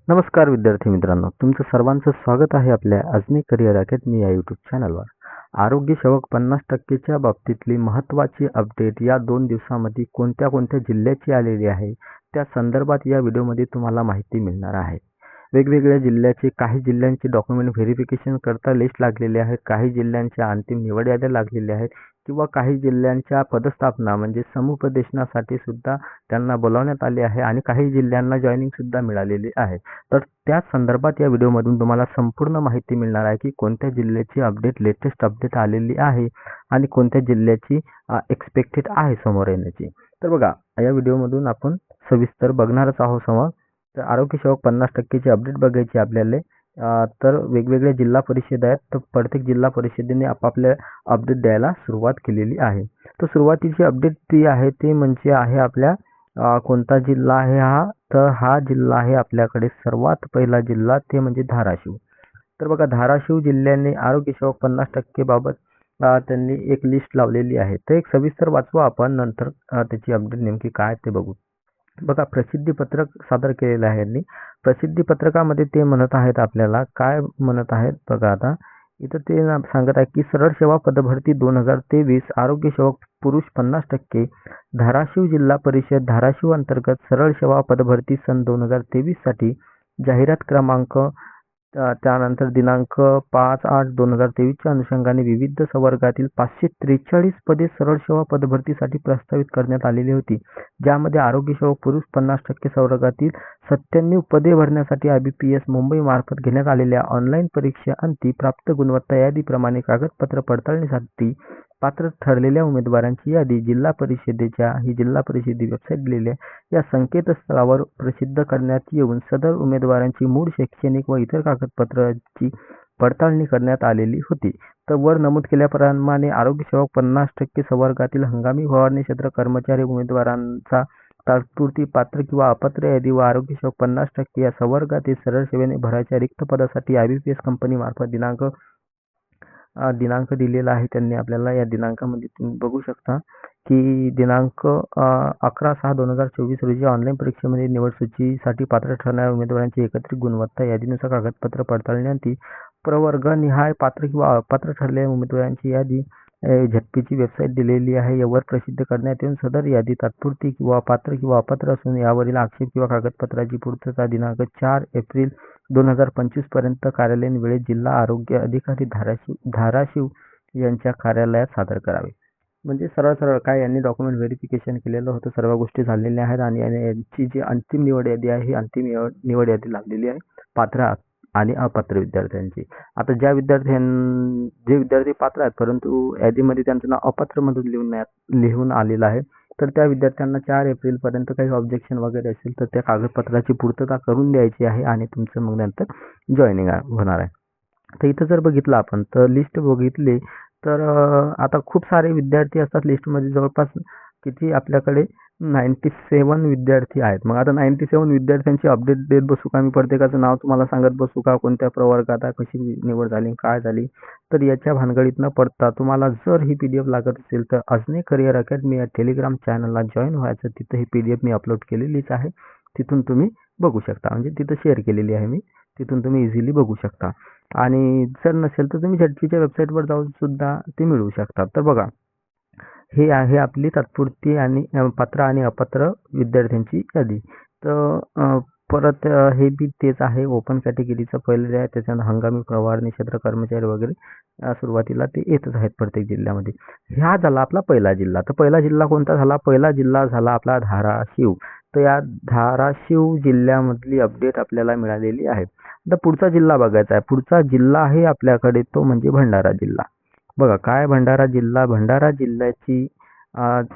नमस्कार विद्यार्थी मित्रांनो, तुमचं सर्वांचं स्वागत आहे आपल्या अजनी करिअर अकॅडमी या यूट्यूब चॅनलवर. आरोग्य सेवक 50%च्या बाबतीतली महत्त्वाची अपडेट या 2 दिवसामध्ये कोणत्या कोणत्या जिल्ह्याची आलेली आहे, त्या संदर्भात या व्हिडिओमध्ये तुम्हाला माहिती मिळणार आहे. वेगवेगळ्या जिल्ह्याचे काही जिल्ह्यांचे डॉक्युमेंट व्हेरिफिकेशन करता लिस्ट लागलेली आहे, काही जिल्ह्यांच्या अंतिम निवड याद्या लागलेल्या आहेत किंवा काही जिल्ह्यांच्या पदस्थापना म्हणजे समुपदेशनासाठी सुद्धा त्यांना बोलावण्यात आले आहे आणि काही जिल्ह्यांना जॉईनिंग सुद्धा मिळालेली आहे. तर त्या संदर्भात या व्हिडिओमधून तुम्हाला संपूर्ण माहिती मिळणार आहे की कोणत्या जिल्ह्याची लेटेस्ट अपडेट आलेली आहे आणि कोणत्या जिल्ह्याची एक्सपेक्टेड आहे समोर येण्याची. तर बघा, या व्हिडिओमधून आपण सविस्तर बघणारच आहोत समोर. तर आरोग्य सेवक 50%ची अपडेट बघायची आपल्याला. तर वेगवेगळ्या जिल्हा परिषद आहेत, तर प्रत्येक जिल्हा परिषदेने आपापल्या अपडेट द्यायला सुरुवात केलेली आहे. तर सुरुवातीची अपडेट ती आहे ते म्हणजे आहे आपल्या कोणता जिल्हा आहे हा, तर हा जिल्हा आहे आपल्याकडे सर्वात पहिला जिल्हा ते म्हणजे धाराशिव. तर बघा, धाराशिव जिल्ह्याने आरोग्य सेवक 50% बाबत त्यांनी एक लिस्ट लावलेली आहे. तर एक सविस्तर वाचू आपण, नंतर त्याची अपडेट नेमकी काय ते बघू. बघा, प्रसिद्धी पत्रक सादर केलेलं आहे यांनी. प्रसिद्धी पत्रकामध्ये ते म्हणत आहेत आपल्याला काय म्हणत आहेत बघा. आता इथं ते सांगत आहे की सरळ सेवा पदभरती 2023 आरोग्य सेवक पुरुष 50%. धाराशिव जिल्हा परिषद धाराशिव अंतर्गत सरळ सेवा पदभरती सन 2023 साठी जाहिरात क्रमांक त्यानंतर दिनांक 5/8/2023 च्या अनुषंगाने विविध संवर्गातील 543 पदे सरळ सेवा पदभरतीसाठी प्रस्तावित करण्यात आलेली होती. ज्यामध्ये आरोग्य सेवक पुरुष 50% संवर्गातील 97 पदे भरण्यासाठी IBPS मुंबई मार्फत घेण्यात आलेल्या ऑनलाईन परीक्षेअंती प्राप्त गुणवत्ता यादीप्रमाणे कागदपत्र पडताळणीसाठी पात्र ठरलेल्या उमेदवारांची यादी जिल्हा परिषदेच्या जिल्हा परिषदे वेबसाईट दिलेल्या या संकेतस्थळावर प्रसिद्ध करण्यात येऊन सदर उमेदवारांची मूळ शैक्षणिक व इतर कागदपत्रांची पडताळणी करण्यात आलेली होती. तर वर नमूद केल्याप्रमाणे आरोग्य सेवक 50% संवर्गातील हंगामी फवारणी क्षेत्र कर्मचारी उमेदवारांचा तात्पुरती पात्र किंवा अपात्र यादी व आरोग्य सेवक 50% या संवर्गातील सरळ सेवेने भरायच्या रिक्त पदासाठी IBPS कंपनी मार्फत दिनांक दिलेला आहे त्यांनी आपल्याला. या दिनांकामध्ये तुम्ही बघू शकता की दिनांक 11/6/2024 रोजी ऑनलाईन परीक्षेमध्ये निवड सूचीसाठी पात्र ठरणाऱ्या उमेदवारांची एकत्रित गुणवत्ता यादीनुसार कागदपत्र पडताळण्याअंती प्रवर्गनिहाय पात्र किंवा अपात्र ठरलेल्या उमेदवारांची यादी झटपीची वेबसाईट दिलेली आहे. यावर प्रसिद्ध करण्यात येऊन सदर यादी तात्पुरती किंवा पात्र किंवा अपात्र असून यावरील आक्षेप किंवा कागदपत्राची पूर्तता दिनांक 4 एप्रिल 2025 पर्यंत कार्यालयीन वेळेत जिल्हा आरोग्य अधिकारी धाराशिव यांच्या कार्यालयात सादर करावे. म्हणजे सरळ काय यांनी डॉक्युमेंट व्हेरिफिकेशन केलेलं होतं, सर्व गोष्टी झालेल्या आहेत आणि यांची जी अंतिम निवड यादी आहे ही अंतिम निवड यादी लागलेली आहे पात्र आणि अपात्र विद्यार्थ्यांची. आता जे विद्यार्थी पात्र आहेत परंतु यादीमध्ये त्यांचं नाव अपात्र मधून लिहून आलेलं आहे, तर त्या विद्यार्थ्यांना 4 एप्रिल पर्यंत काही ऑब्जेक्शन वगैरे असेल तर त्या कागदपत्राची पूर्तता करून द्यायची आहे आणि तुमचं मग नंतर जॉईनिंग होणार आहे. तर इथं जर बघितलं आपण तर लिस्ट बघितली तर आता खूप सारे विद्यार्थी असतात लिस्टमध्ये. जवळपास किती आपल्याकडे 97 विद्यार्थी आहेत. मग आता 97 विद्यार्थ्यांची अपडेट देत बसू का, मी प्रत्येकाचं नाव तुम्हाला सांगत बसू का, कोणत्या प्रवर्गात आहे, कशी निवड झाली, काय झाली. तर याच्या भानगडीत न पडता तुम्हाला जर ही PDF लागत असेल तर अजनी करिअर अकॅडमी या टेलिग्राम चॅनलला जॉईन व्हायचं. तिथं ही PDF मी अपलोड केलेलीच आहे, तिथून तुम्ही बघू शकता. म्हणजे तिथं शेअर केलेली आहे मी, तिथून तुम्ही इझिली बघू शकता. आणि जर नसेल तर तुम्ही झटपीच्या वेबसाईटवर जाऊन सुद्धा ते मिळवू शकता. तर बघा, हे आहे आपली तात्पुरती आणि पात्र आणि अपात्र विद्यार्थ्यांची यादी. तर परत हे बी तेच आहे. ओपन कॅटेगरीचं पहिलं आहे, त्याच्यानंतर हंगामी फवारणी क्षेत्र कर्मचारी वगैरे सुरुवातीला ते येतच आहेत प्रत्येक जिल्ह्यामध्ये. हा झाला आपला पहिला जिल्हा. तर पहिला जिल्हा कोणता झाला? पहिला जिल्हा झाला आपला धाराशिव. तर या धाराशिव जिल्ह्यामधली अपडेट आपल्याला मिळालेली आहे. आता पुढचा जिल्हा बघायचा आहे. पुढचा जिल्हा आहे आपल्याकडे तो म्हणजे भंडारा जिल्हा. बघा काय भंडारा जिल्ह्याची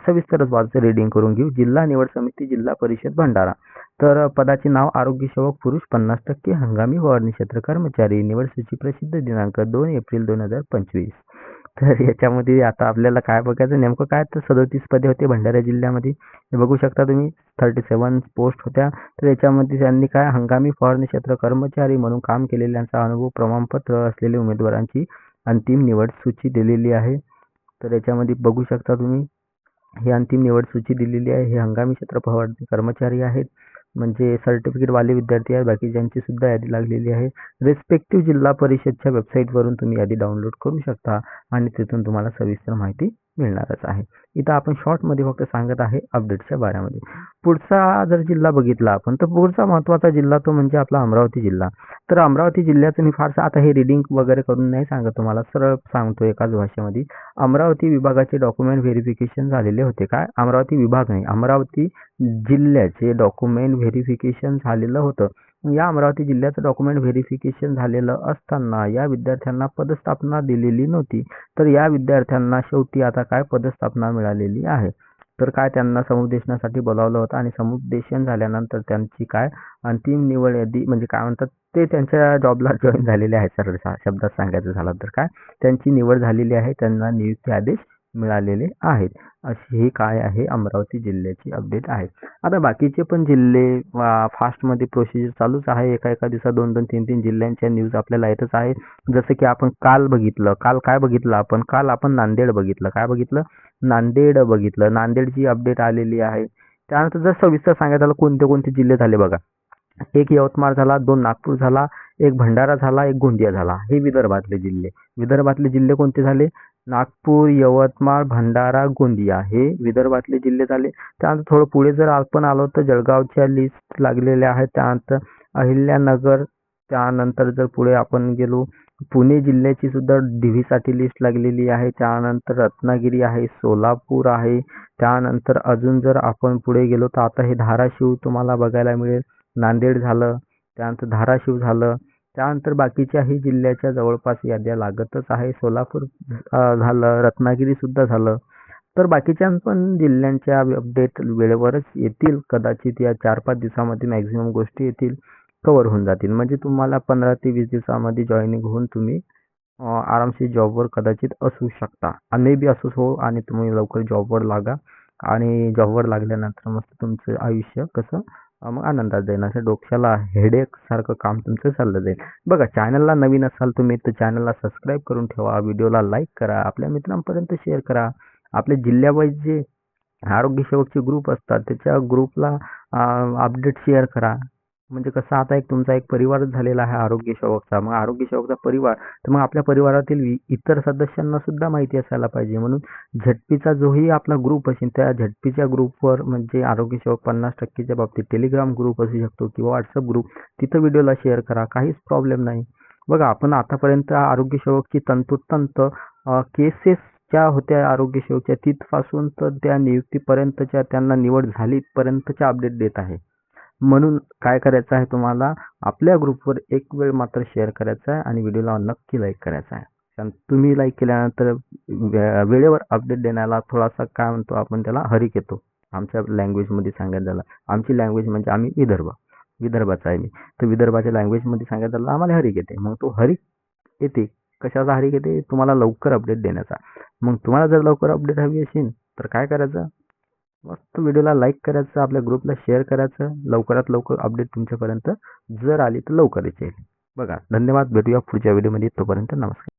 सविस्तर रीडिंग करून घेऊ. जिल्हा निवड समिती जिल्हा परिषद भंडारा. तर पदाचे नाव आरोग्य सेवक पुरुष 50% हंगामी फवारणी क्षेत्र कर्मचारी. निवड सूची प्रसिद्ध दिनांक 2 एप्रिल 2025. तर याच्यामध्ये आता आपल्याला काय बघायचं नेमकं काय, तर 37 पदे होते भंडारा जिल्ह्यामध्ये. हे बघू शकता तुम्ही, 37 पोस्ट होत्या. तर याच्यामध्ये त्यांनी काय हंगामी फवारणी क्षेत्र कर्मचारी म्हणून काम केलेल्यांचा अनुभव प्रमाणपत्र असलेले उमेदवारांची अंतिम निवड सूची दिलेली आहे. तर याच्यामध्ये बघू शकता तुम्ही, ही अंतिम निवड सूची दिलेली आहे. हे हंगामी क्षेत्र फवारणी कर्मचारी आहेत. म्हणजे सर्टिफिकेटवाले विद्यार्थी आहेत बाकीच्यांची सुद्धा यादी लागलेली आहे. रिस्पेक्टिव्ह जिल्हा परिषदच्या वेबसाईटवरून तुम्ही यादी डाउनलोड करू शकता आणि तिथून तुम्हाला सविस्तर माहिती मिळणारच आहे. इथं आपण शॉर्टमध्ये फक्त सांगत आहे अपडेट्सच्या बाऱ्यामध्ये. पुढचा जर जिल्हा बघितला आपण तर पुढचा महत्त्वाचा जिल्हा तो म्हणजे आपला अमरावती जिल्हा. तर अमरावती जिल्ह्याचं मी फारसं आता हे रीडिंग वगैरे करून नाही सांगत तुम्हाला, सरळ सांगतो एकाच भाषेमध्ये. अमरावती विभागाचे डॉक्युमेंट व्हेरिफिकेशन झालेले होते. काय? अमरावती विभाग नाही, अमरावती जिल्ह्याचे डॉक्युमेंट व्हेरिफिकेशन झालेलं होतं. या अमरावती जिल्ह्याचं डॉक्युमेंट व्हेरिफिकेशन झालेलं असताना या विद्यार्थ्यांना पदस्थापना दिलेली नव्हती. तर या विद्यार्थ्यांना शेवटी आता काय पदस्थापना मिळालेली आहे. तर काय त्यांना समुपदेशनासाठी बोलावलं होतं आणि समुपदेशन झाल्यानंतर त्यांची काय अंतिम निवड यादी म्हणजे काय म्हणतात ते त्यांच्या जॉबला जॉईन झालेले आहेत. सरळ शब्दात सांगायचं झालं तर काय त्यांची निवड झालेली आहे, त्यांना नियुक्ती आदेश मिळालेले आहेत. अशी ही काय आहे अमरावती जिल्ह्याची अपडेट आहे. आता बाकीचे पण जिल्हे फास्टमध्ये प्रोसिजर चालूच आहे. एका दिवसात 2-2, 3-3 जिल्ह्यांच्या न्यूज आपल्याला येतच आहे. जसं की आपण काल बघितलं. काल काय बघितलं आपण? काल आपण नांदेड बघितलं. काय बघितलं? नांदेड बघितलं. नांदेडची अपडेट आलेली आहे. त्यानंतर जर सविस्तर सांगायचं झालं कोणते कोणते जिल्हे झाले बघा. एक यवतमाळ झाला, 2 नागपूर झाला, एक भंडारा झाला, एक गोंदिया झाला. हे विदर्भातले जिल्हे. विदर्भातले जिल्हे कोणते झाले? नागपूर, यवतमाळ, भंडारा, गोंदिया हे विदर्भातले जिल्हे झाले. त्यानंतर थोडं पुढे जर आपण आलो तर जळगावच्या लिस्ट लागलेल्या आहेत. त्यानंतर अहिल्यानगर, त्यानंतर जर पुढे आपण गेलो पुणे जिल्ह्याची सुद्धा DV लिस्ट लागलेली आहे. त्यानंतर रत्नागिरी आहे, सोलापूर आहे. त्यानंतर अजून जर आपण पुढे गेलो तर आता हे धाराशिव तुम्हाला बघायला मिळेल. नांदेड झालं, त्यानंतर धाराशिव झालं. त्यानंतर बाकीच्याही जिल्ह्याच्या जवळपास याद्या लागतच आहे. सोलापूर झालं, रत्नागिरी सुद्धा झालं. तर बाकीच्या पण जिल्ह्यांच्या अपडेट वेळेवरच येतील. कदाचित या 4-5 दिवसामध्ये मॅक्झिमम गोष्टी येतील, कव्हर होऊन जातील. म्हणजे तुम्हाला 15 ते 20 दिवसामध्ये जॉईनिंग होऊन तुम्ही आरामशीर जॉबवर कदाचित असू शकता. मे बी असंच हो आणि तुम्ही लवकर जॉबवर लागा आणि जॉबवर लागल्यानंतर मस्त तुमचं आयुष्य कसं मग आनंदात जाईल. असं डोक्याला हेडेक सारखं काम तुमचं चाललं जाईल. बघा चॅनलला नवीन असाल तुम्ही तर चॅनलला सबस्क्राईब करून ठेवा, व्हिडिओला लाईक करा, आपल्या मित्रांपर्यंत शेअर करा. आपल्या जिल्ह्यावाईज जे आरोग्य सेवकचे ग्रुप असतात त्याच्या ग्रुपला अपडेट शेअर करा. म्हणजे कसं आता एक तुमचा एक परिवारच झालेला आहे आरोग्य सेवकचा. मग आरोग्य सेवकचा परिवार तर मग आपल्या परिवारातील इतर सदस्यांना सुद्धा माहिती असायला पाहिजे. म्हणून झटपीचा जोही आपला ग्रुप असेल त्या झटपीच्या ग्रुपवर म्हणजे आरोग्य सेवक 50%च्या बाबतीत टेलिग्राम ग्रुप असू शकतो किंवा व्हॉट्सअप ग्रुप, तिथं व्हिडिओला शेअर करा, काहीच प्रॉब्लेम नाही. बघा आपण आतापर्यंत आरोग्य सेवकची तंतोतंत केसेस ज्या होत्या आरोग्य सेवकच्या तिथपासून तर त्या नियुक्तीपर्यंतच्या त्यांना निवड झालीपर्यंतच्या अपडेट देत आहे. म्हणून काय करायचं आहे तुम्हाला आपल्या ग्रुपवर एक वेळ मात्र शेअर करायचा आहे आणि व्हिडिओला नक्की लाईक करायचा आहे. कारण तुम्ही लाईक केल्यानंतर वेळेवर अपडेट देण्याला थोडासा काय म्हणतो आपण त्याला हरीक येतो. आमच्या लँग्वेजमध्ये सांगायचं झालं, आमची लँग्वेज म्हणजे आम्ही विदर्भाचा आहे मी. तर विदर्भाच्या लँग्वेजमध्ये सांगायचं झालं आम्हाला हरीक येते. मग तो हरीक येते. कशाचा हरीक येते? तुम्हाला लवकर अपडेट देण्याचा. मग तुम्हाला जर लवकर अपडेट हवी असेल तर काय करायचं? मस्त व्हिडिओला लाईक करायचं, आपल्या ग्रुपला शेअर करायचं. लवकरात लवकर अपडेट तुमच्यापर्यंत जर आली तर लवकरच येईल. बघा धन्यवाद. भेटूया पुढच्या व्हिडिओमध्ये. तोपर्यंत नमस्कार.